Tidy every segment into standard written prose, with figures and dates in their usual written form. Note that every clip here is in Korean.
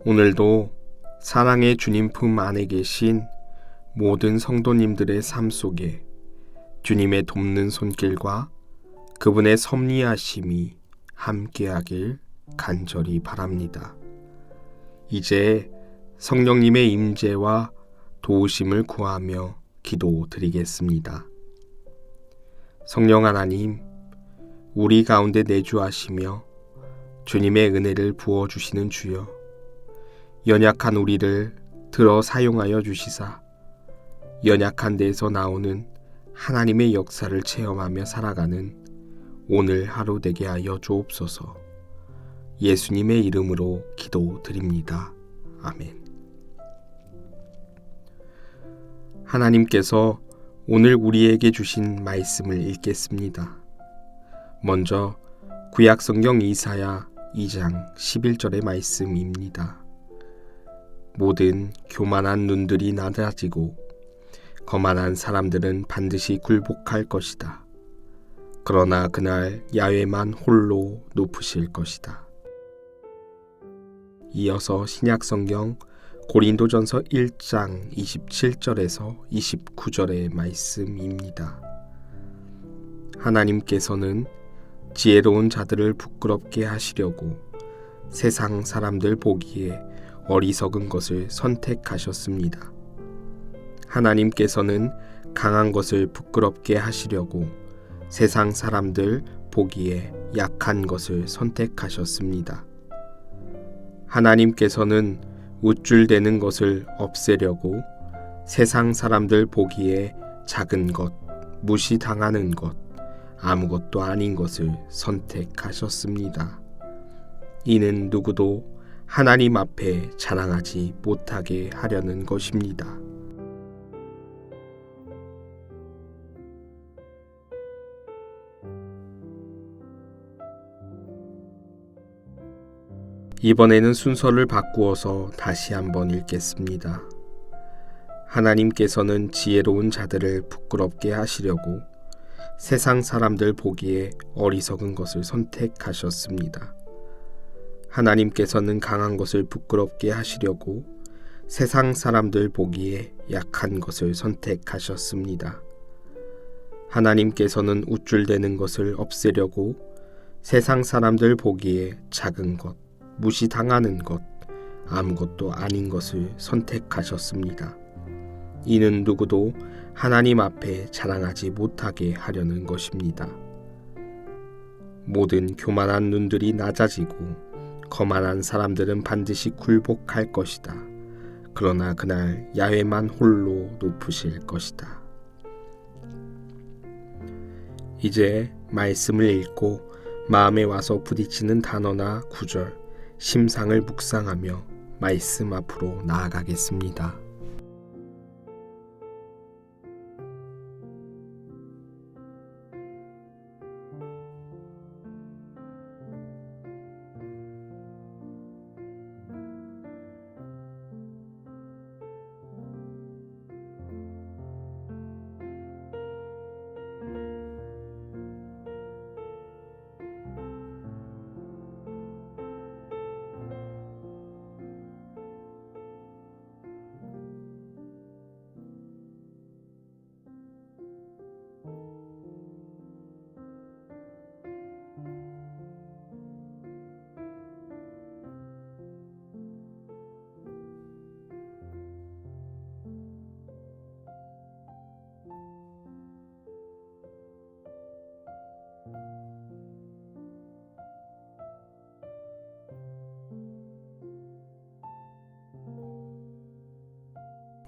오늘도 사랑의 주님 품 안에 계신 모든 성도님들의 삶 속에 주님의 돕는 손길과 그분의 섭리하심이 함께하길 간절히 바랍니다. 이제 성령님의 임재와 도우심을 구하며 기도드리겠습니다. 성령 하나님, 우리 가운데 내주하시며 주님의 은혜를 부어주시는 주여, 연약한 우리를 들어 사용하여 주시사 연약한 데에서 나오는 하나님의 역사를 체험하며 살아가는 오늘 하루 되게 하여 주옵소서. 예수님의 이름으로 기도드립니다. 아멘. 하나님께서 오늘 우리에게 주신 말씀을 읽겠습니다. 먼저 구약성경 이사야 2장 11절의 말씀입니다. 모든 교만한 눈들이 낮아지고 거만한 사람들은 반드시 굴복할 것이다. 그러나 그날 야훼만 홀로 높으실 것이다. 이어서 신약성경 고린도전서 1장 27절에서 29절의 말씀입니다. 하나님께서는 지혜로운 자들을 부끄럽게 하시려고 세상 사람들 보기에 어리석은 것을 선택하셨습니다. 하나님께서는 강한 것을 부끄럽게 하시려고 세상 사람들 보기에 약한 것을 선택하셨습니다. 하나님께서는 우쭐대는 것을 없애려고 세상 사람들 보기에 작은 것, 무시당하는 것, 아무것도 아닌 것을 선택하셨습니다. 이는 누구도 하나님 앞에 자랑하지 못하게 하려는 것입니다. 이번에는 순서를 바꾸어서 다시 한번 읽겠습니다. 하나님께서는 지혜로운 자들을 부끄럽게 하시려고 세상 사람들 보기에 어리석은 것을 선택하셨습니다. 하나님께서는 강한 것을 부끄럽게 하시려고 세상 사람들 보기에 약한 것을 선택하셨습니다. 하나님께서는 우쭐대는 것을 없애려고 세상 사람들 보기에 작은 것, 무시당하는 것, 아무것도 아닌 것을 선택하셨습니다. 이는 누구도 하나님 앞에 자랑하지 못하게 하려는 것입니다. 모든 교만한 눈들이 낮아지고 거만한 사람들은 반드시 굴복할 것이다. 그러나 그날 야훼만 홀로 높으실 것이다. 이제 말씀을 읽고 마음에 와서 부딪히는 단어나 구절, 심상을 묵상하며 말씀 앞으로 나아가겠습니다.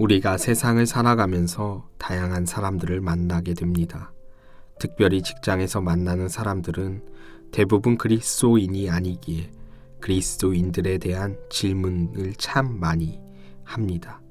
우리가 세상을 살아가면서 다양한 사람들을 만나게 됩니다. 특별히 직장에서 만나는 사람들은 대부분 그리스도인이 아니기에 그리스도인들에 대한 질문을 참 많이 합니다.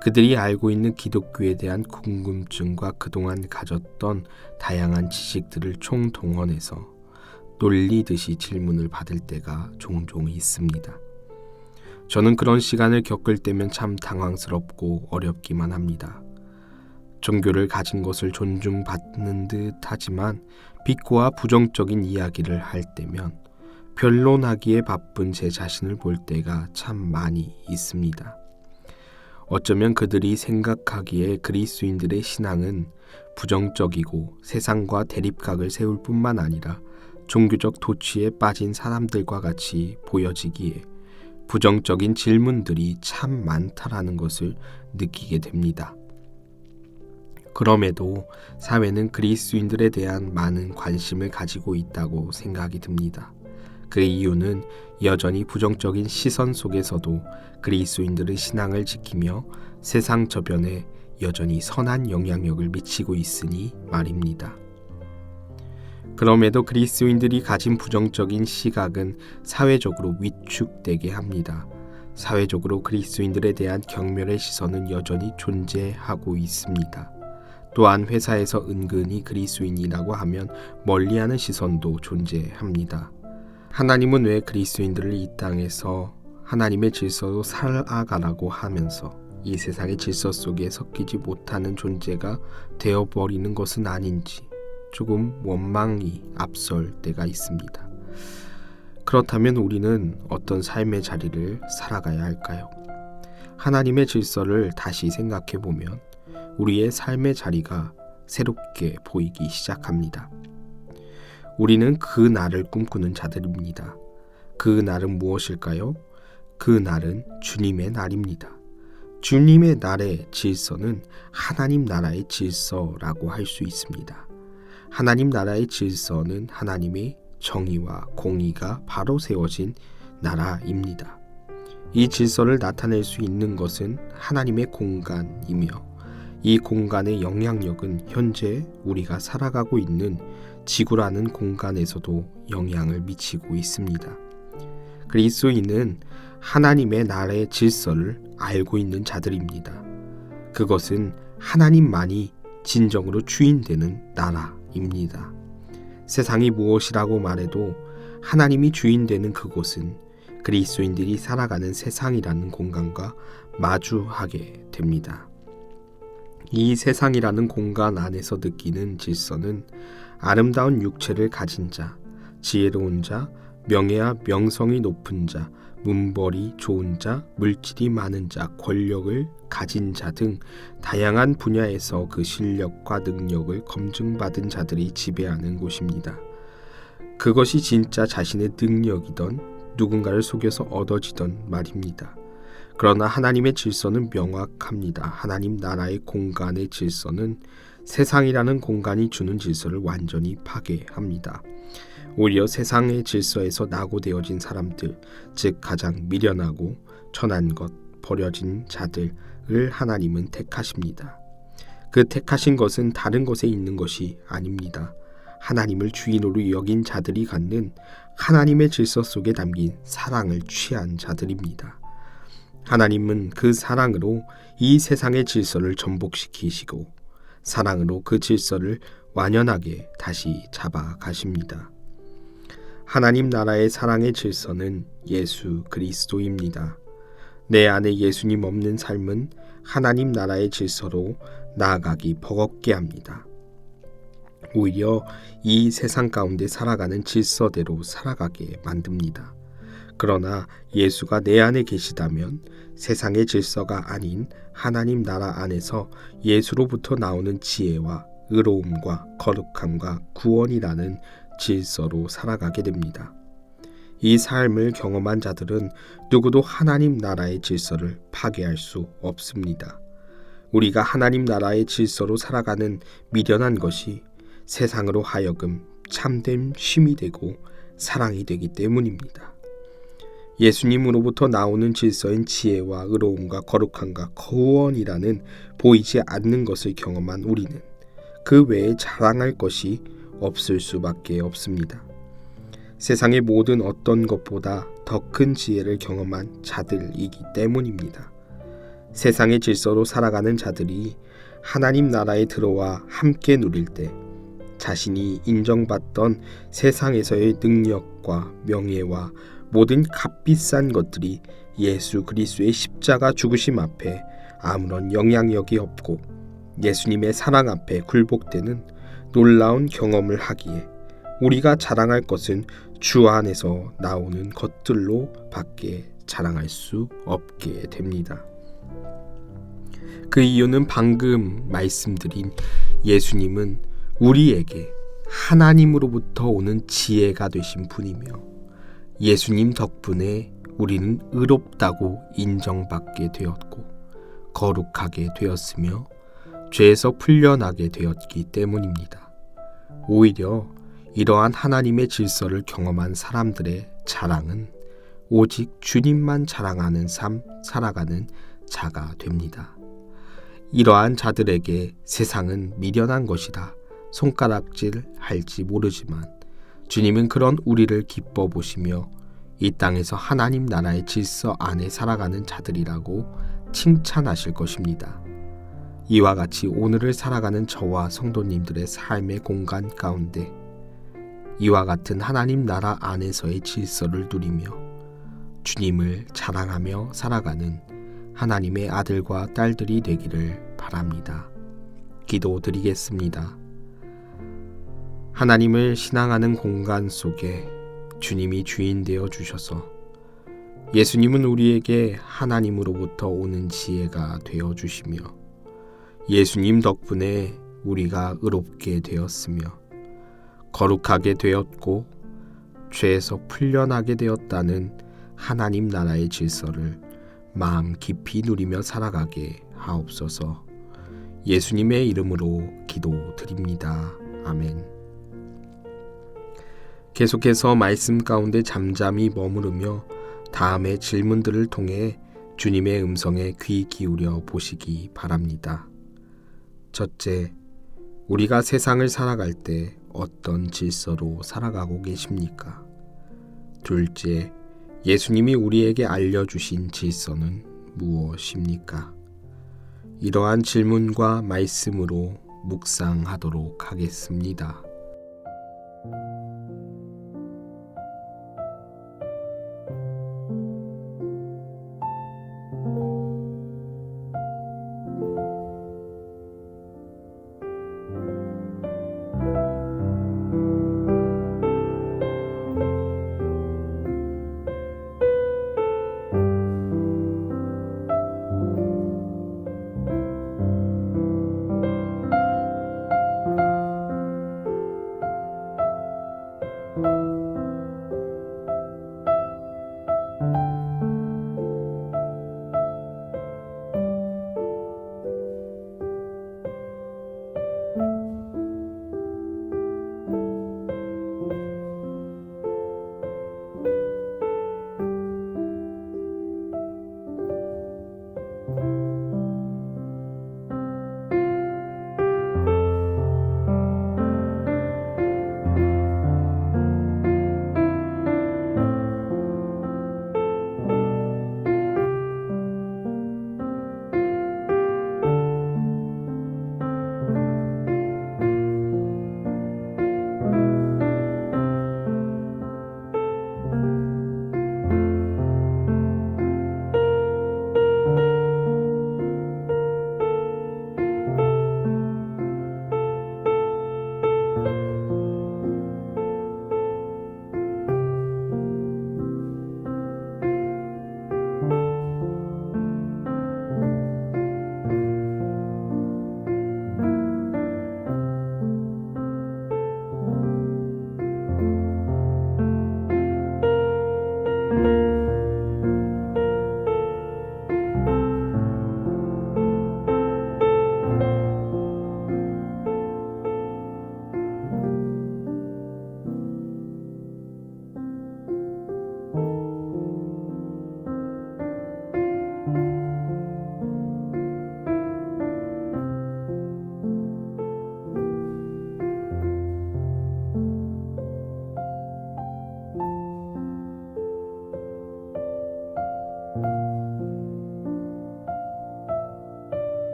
그들이 알고 있는 기독교에 대한 궁금증과 그동안 가졌던 다양한 지식들을 총동원해서 놀리듯이 질문을 받을 때가 종종 있습니다. 저는 그런 시간을 겪을 때면 참 당황스럽고 어렵기만 합니다. 종교를 가진 것을 존중받는 듯 하지만 비꼬아 부정적인 이야기를 할 때면 변론하기에 바쁜 제 자신을 볼 때가 참 많이 있습니다. 어쩌면 그들이 생각하기에 그리스도인들의 신앙은 부정적이고 세상과 대립각을 세울 뿐만 아니라 종교적 도취에 빠진 사람들과 같이 보여지기에 부정적인 질문들이 참 많다라는 것을 느끼게 됩니다. 그럼에도 사회는 그리스도인들에 대한 많은 관심을 가지고 있다고 생각이 듭니다. 그 이유는 여전히 부정적인 시선 속에서도 그리스도인들의 신앙을 지키며 세상 저변에 여전히 선한 영향력을 미치고 있으니 말입니다. 그럼에도 그리스도인들이 가진 부정적인 시각은 사회적으로 위축되게 합니다. 사회적으로 그리스도인들에 대한 경멸의 시선은 여전히 존재하고 있습니다. 또한 회사에서 은근히 그리스도인이라고 하면 멀리하는 시선도 존재합니다. 하나님은 왜 그리스도인들을 이 땅에서 하나님의 질서로 살아가라고 하면서 이 세상의 질서 속에 섞이지 못하는 존재가 되어버리는 것은 아닌지 조금 원망이 앞설 때가 있습니다. 그렇다면 우리는 어떤 삶의 자리를 살아가야 할까요? 하나님의 질서를 다시 생각해보면 우리의 삶의 자리가 새롭게 보이기 시작합니다. 우리는 그 날을 꿈꾸는 자들입니다. 그 날은 무엇일까요? 그 날은 주님의 날입니다. 주님의 날의 질서는 하나님 나라의 질서라고 할 수 있습니다. 하나님 나라의 질서는 하나님의 정의와 공의가 바로 세워진 나라입니다. 이 질서를 나타낼 수 있는 것은 하나님의 공간이며 이 공간의 영향력은 현재 우리가 살아가고 있는 지구라는 공간에서도 영향을 미치고 있습니다. 그리스도인은 하나님의 나라의 질서를 알고 있는 자들입니다. 그것은 하나님만이 진정으로 주인되는 나라입니다. 세상이 무엇이라고 말해도 하나님이 주인되는 그곳은 그리스도인들이 살아가는 세상이라는 공간과 마주하게 됩니다. 이 세상이라는 공간 안에서 느끼는 질서는 아름다운 육체를 가진 자, 지혜로운 자, 명예와 명성이 높은 자, 문벌이 좋은 자, 물질이 많은 자, 권력을 가진 자 등 다양한 분야에서 그 실력과 능력을 검증받은 자들이 지배하는 곳입니다. 그것이 진짜 자신의 능력이던 누군가를 속여서 얻어지던 말입니다. 그러나 하나님의 질서는 명확합니다. 하나님 나라의 공간의 질서는 세상이라는 공간이 주는 질서를 완전히 파괴합니다. 오히려 세상의 질서에서 낙오되어진 사람들, 즉 가장 미련하고 천한 것, 버려진 자들을 하나님은 택하십니다. 그 택하신 것은 다른 것에 있는 것이 아닙니다. 하나님을 주인으로 여긴 자들이 갖는 하나님의 질서 속에 담긴 사랑을 취한 자들입니다. 하나님은 그 사랑으로 이 세상의 질서를 전복시키시고 사랑으로 그 질서를 완연하게 다시 잡아가십니다. 하나님 나라의 사랑의 질서는 예수 그리스도입니다. 내 안에 예수님 없는 삶은 하나님 나라의 질서로 나아가기 버겁게 합니다. 오히려 이 세상 가운데 살아가는 질서대로 살아가게 만듭니다. 그러나 예수가 내 안에 계시다면 세상의 질서가 아닌 하나님 나라 안에서 예수로부터 나오는 지혜와 의로움과 거룩함과 구원이라는 질서로 살아가게 됩니다. 이 삶을 경험한 자들은 누구도 하나님 나라의 질서를 파괴할 수 없습니다. 우리가 하나님 나라의 질서로 살아가는 미련한 것이 세상으로 하여금 참된 쉼이 되고 사랑이 되기 때문입니다. 예수님으로부터 나오는 질서인 지혜와 의로움과 거룩함과 구원이라는 보이지 않는 것을 경험한 우리는 그 외에 자랑할 것이 없을 수밖에 없습니다. 세상의 모든 어떤 것보다 더 큰 지혜를 경험한 자들이기 때문입니다. 세상의 질서로 살아가는 자들이 하나님 나라에 들어와 함께 누릴 때 자신이 인정받던 세상에서의 능력과 명예와 모든 값비싼 것들이 예수 그리스도의 십자가 죽으심 앞에 아무런 영향력이 없고 예수님의 사랑 앞에 굴복되는 놀라운 경험을 하기에 우리가 자랑할 것은 주 안에서 나오는 것들로 밖에 자랑할 수 없게 됩니다. 그 이유는 방금 말씀드린 예수님은 우리에게 하나님으로부터 오는 지혜가 되신 분이며 예수님 덕분에 우리는 의롭다고 인정받게 되었고 거룩하게 되었으며 죄에서 풀려나게 되었기 때문입니다. 오히려 이러한 하나님의 질서를 경험한 사람들의 자랑은 오직 주님만 자랑하는 삶 살아가는 자가 됩니다. 이러한 자들에게 세상은 미련한 것이다 손가락질 할지 모르지만 주님은 그런 우리를 기뻐 보시며 이 땅에서 하나님 나라의 질서 안에 살아가는 자들이라고 칭찬하실 것입니다. 이와 같이 오늘을 살아가는 저와 성도님들의 삶의 공간 가운데 이와 같은 하나님 나라 안에서의 질서를 누리며 주님을 자랑하며 살아가는 하나님의 아들과 딸들이 되기를 바랍니다. 기도드리겠습니다. 하나님을 신앙하는 공간 속에 주님이 주인 되어 주셔서 예수님은 우리에게 하나님으로부터 오는 지혜가 되어 주시며 예수님 덕분에 우리가 의롭게 되었으며 거룩하게 되었고 죄에서 풀려나게 되었다는 하나님 나라의 질서를 마음 깊이 누리며 살아가게 하옵소서. 예수님의 이름으로 기도드립니다. 아멘. 계속해서 말씀 가운데 잠잠히 머무르며 다음의 질문들을 통해 주님의 음성에 귀 기울여 보시기 바랍니다. 첫째, 우리가 세상을 살아갈 때 어떤 질서로 살아가고 계십니까? 둘째, 예수님이 우리에게 알려주신 질서는 무엇입니까? 이러한 질문과 말씀으로 묵상하도록 하겠습니다.